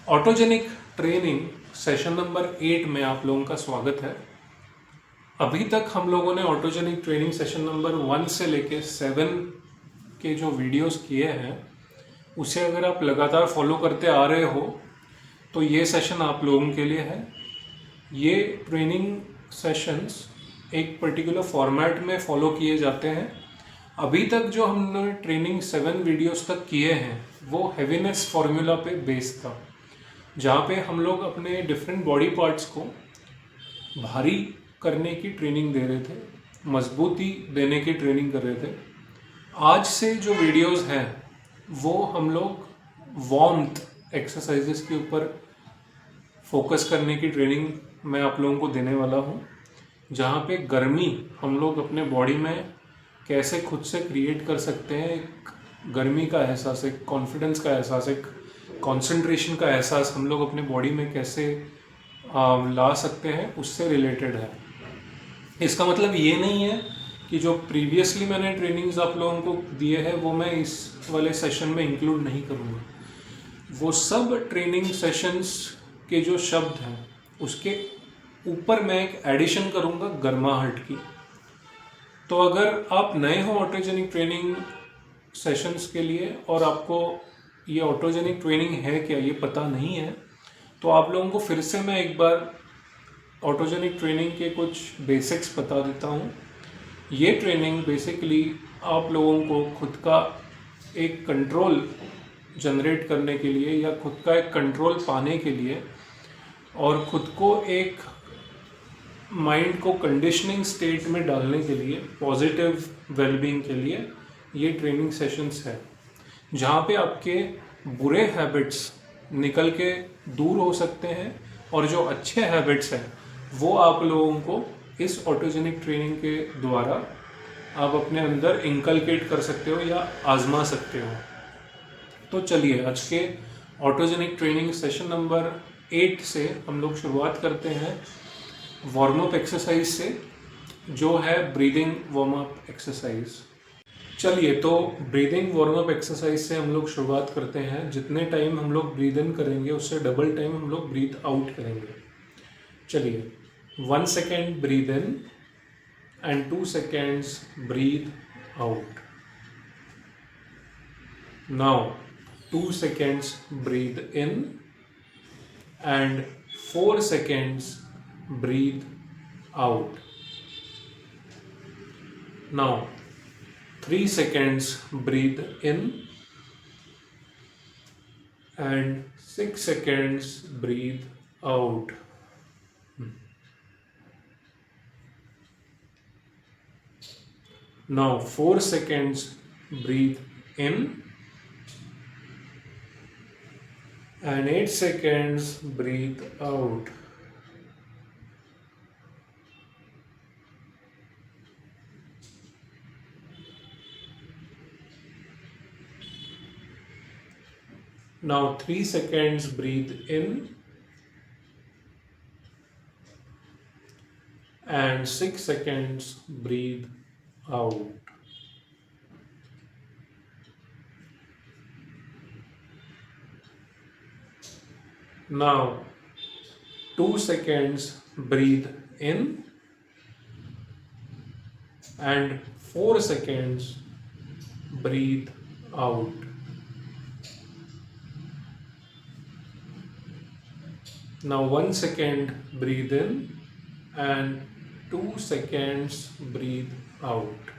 Autogenic training session number 8 में आप लोगों का स्वागत है। अभी तक हम लोगों ने ऑटोजेनिक ट्रेनिंग सेशन नंबर 1 से लेके 7 के जो वीडियोस किए हैं उसे अगर आप लगातार फॉलो करते आ रहे हो तो ये सेशन आप लोगों के लिए है। ये ट्रेनिंग सेशंस एक पर्टिकुलर फॉर्मेट में फॉलो किए जाते हैं। अभी तक जो हमने ट्रेनिंग 7 वीडियोस तक किए हैं वो हेवीनेस फॉर्मूला पे बेस्ड था, जहाँ पे हम लोग अपने डिफरेंट बॉडी पार्ट्स को भारी करने की ट्रेनिंग दे रहे थे, मजबूती देने की ट्रेनिंग कर रहे थे। आज से जो वीडियोस हैं वो हम लोग वार्मथ एक्सरसाइजेस के ऊपर फोकस करने की ट्रेनिंग मैं आप लोगों को देने वाला हूँ, जहाँ पे गर्मी हम लोग अपने बॉडी में कैसे खुद से क्रिएट कर सकते हैं। एक गर्मी का एहसास, एक कॉन्फिडेंस का एहसास, एक कंसंट्रेशन का एहसास हम लोग अपने बॉडी में कैसे ला सकते हैं, उससे रिलेटेड है। इसका मतलब ये नहीं है कि जो प्रीवियसली मैंने ट्रेनिंग्स आप लोगों को दिए हैं वो मैं इस वाले सेशन में इंक्लूड नहीं करूँगा। वो सब ट्रेनिंग सेशंस के जो शब्द हैं उसके ऊपर मैं एक एडिशन करूँगा गर्माहट की। तो अगर आप नए हो ऑटोजेनिक ट्रेनिंग सेशंस के लिए और आपको ये ऑटोजेनिक ट्रेनिंग है क्या ये पता नहीं है, तो आप लोगों को फिर से मैं एक बार ऑटोजेनिक ट्रेनिंग के कुछ बेसिक्स बता देता हूँ। ये ट्रेनिंग बेसिकली आप लोगों को खुद का एक कंट्रोल जनरेट करने के लिए या खुद का एक कंट्रोल पाने के लिए और खुद को एक माइंड को कंडीशनिंग स्टेट में डालने के लिए, पॉजिटिव वेलबींग के लिए ये ट्रेनिंग सेशंस है, जहाँ पे आपके बुरे हैबिट्स निकल के दूर हो सकते हैं और जो अच्छे हैबिट्स हैं वो आप लोगों को इस ऑटोजेनिक ट्रेनिंग के द्वारा आप अपने अंदर इंकलकेट कर सकते हो या आजमा सकते हो। तो चलिए आज के ऑटोजेनिक ट्रेनिंग सेशन नंबर 8 से हम लोग शुरुआत करते हैं वार्म अप एक्सरसाइज से, जो है ब्रीदिंग वार्म अप एक्सरसाइज। चलिए तो ब्रीदिंग वार्म अप एक्सरसाइज से हम लोग शुरुआत करते हैं। जितने टाइम हम लोग ब्रीद इन करेंगे उससे डबल टाइम हम लोग ब्रीथ आउट करेंगे। चलिए 1 second breathe in and 2 seconds breathe out. Now 2 seconds breathe in and 4 seconds breathe out. Now 3 seconds breathe in and 6 seconds breathe out. Now 4 seconds breathe in and 8 seconds breathe out. Now 3 seconds breathe in and 6 seconds breathe out. Now 2 seconds breathe in and 4 seconds breathe out. Now 1 second breathe in and 2 seconds breathe out.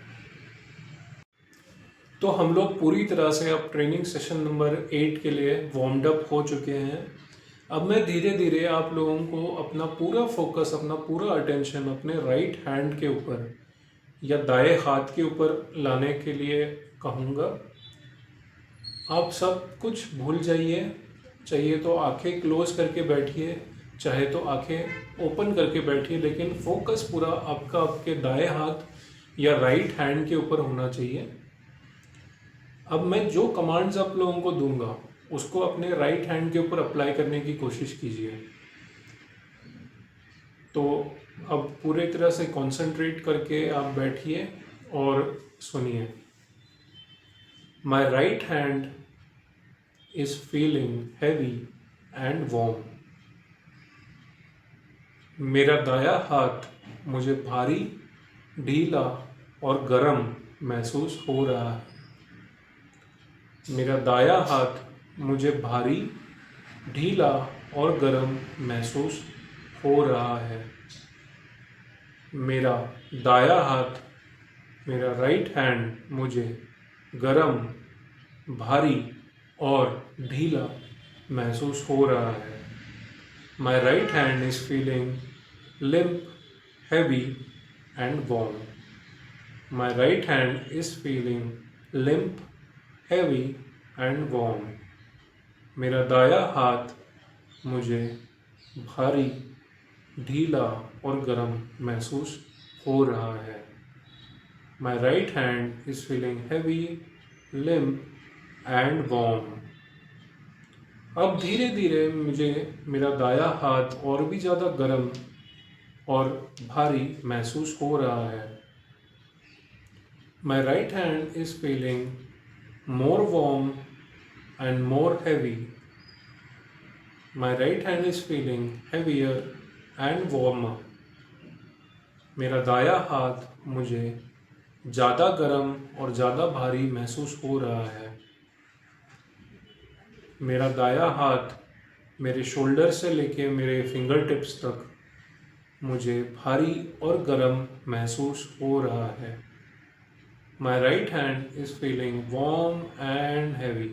तो हम लोग पूरी तरह से अब training session number 8 के लिए warmed up हो चुके हैं। अब मैं धीरे धीरे आप लोगों को अपना पूरा फोकस, अपना पूरा अटेंशन अपने राइट हैंड के ऊपर या दाएं हाथ के ऊपर लाने के लिए कहूँगा। आप सब कुछ भूल जाइए, चाहिए तो आंखें क्लोज करके बैठिए, चाहे तो आंखें ओपन करके बैठिए, लेकिन फोकस पूरा आपका आपके दाएं हाथ या राइट हैंड के ऊपर होना चाहिए। अब मैं जो कमांड्स आप लोगों को दूंगा उसको अपने राइट हैंड के ऊपर अप्लाई करने की कोशिश कीजिए। तो अब पूरे तरह से कंसंट्रेट करके आप बैठिए और सुनिए। My right hand is feeling heavy and warm. मेरा दाया हाथ मुझे भारी, ढीला और गर्म महसूस हो रहा है। मेरा दाया हाथ मुझे भारी, ढीला और गर्म महसूस हो रहा है। मेरा दाया हाथ, मेरा राइट हैंड मुझे गरम, भारी और ढीला महसूस हो रहा है। My right hand is feeling limp, heavy and warm. My right hand is feeling limp, heavy and warm. मेरा दाया हाथ मुझे भारी, ढीला और गर्म महसूस हो रहा है। My right hand is feeling heavy, limp and warm. अब धीरे धीरे मुझे मेरा दाया हाथ और भी ज़्यादा गर्म और भारी महसूस हो रहा है। My right hand is feeling more warm and more heavy. My right hand is feeling heavier and warmer. मेरा दाया हाथ मुझे ज़्यादा गर्म और ज़्यादा भारी महसूस हो रहा है। मेरा दाया हाथ मेरे शोल्डर से लेके मेरे फिंगर टिप्स तक मुझे भारी और गर्म महसूस हो रहा है। My right hand is feeling warm and heavy.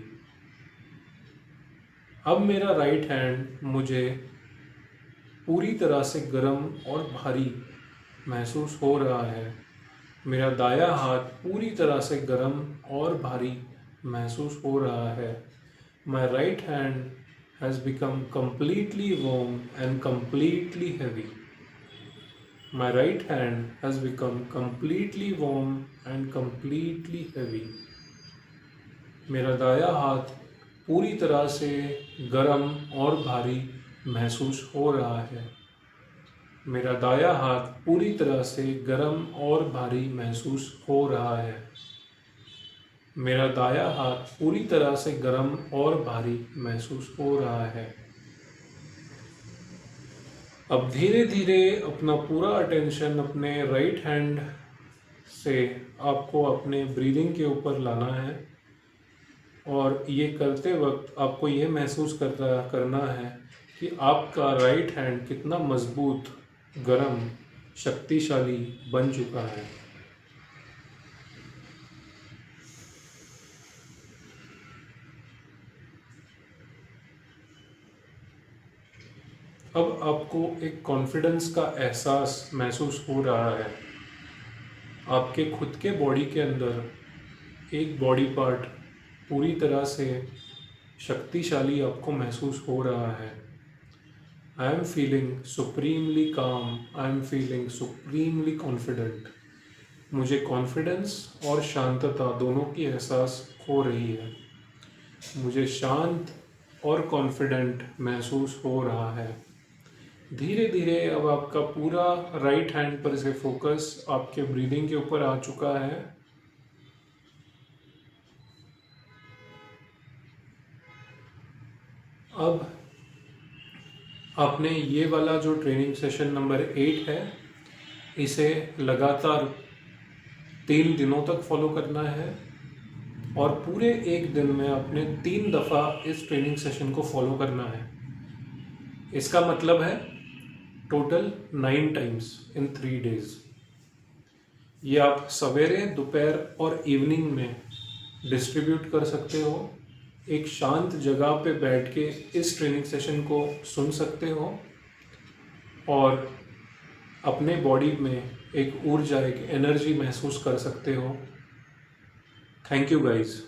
अब मेरा राइट हैंड मुझे पूरी तरह से गर्म और भारी महसूस हो रहा है। मेरा दाया हाथ पूरी तरह से गर्म और भारी महसूस हो रहा है। My right hand has become completely warm and completely heavy. My right hand has become completely warm and completely heavy. मेरा दाया हाथ पूरी तरह से गर्म और भारी महसूस हो रहा है। मेरा दाया हाथ पूरी तरह से गर्म और भारी महसूस हो रहा है। मेरा दाया हाथ पूरी तरह से गर्म और भारी महसूस हो रहा है। अब धीरे धीरे अपना पूरा अटेंशन अपने राइट हैंड से आपको अपने ब्रीदिंग के ऊपर लाना है और ये करते वक्त आपको ये महसूस करना है कि आपका राइट हैंड कितना मजबूत, गर्म, शक्तिशाली बन चुका है। अब आपको एक कॉन्फिडेंस का एहसास महसूस हो रहा है। आपके खुद के बॉडी के अंदर एक बॉडी पार्ट पूरी तरह से शक्तिशाली आपको महसूस हो रहा है। आई एम फीलिंग सुप्रीमली काम, I am feeling supremely confident. मुझे कॉन्फिडेंस और शांतता दोनों की एहसास हो रही है। मुझे शांत और कॉन्फिडेंट महसूस हो रहा है। धीरे धीरे अब आपका पूरा राइट हैंड पर से फोकस आपके ब्रीदिंग के ऊपर आ चुका है। अब आपने ये वाला जो ट्रेनिंग सेशन नंबर 8 है, इसे लगातार 3 दिनों तक फॉलो करना है और पूरे एक दिन में आपने 3 दफ़ा इस ट्रेनिंग सेशन को फॉलो करना है। इसका मतलब है टोटल 9 टाइम्स इन 3 डेज। ये आप सवेरे, दोपहर और इवनिंग में डिस्ट्रीब्यूट कर सकते हो। एक शांत जगह पे बैठ के इस ट्रेनिंग सेशन को सुन सकते हो और अपने बॉडी में एक ऊर्जा, एक एनर्जी महसूस कर सकते हो। Thank you guys.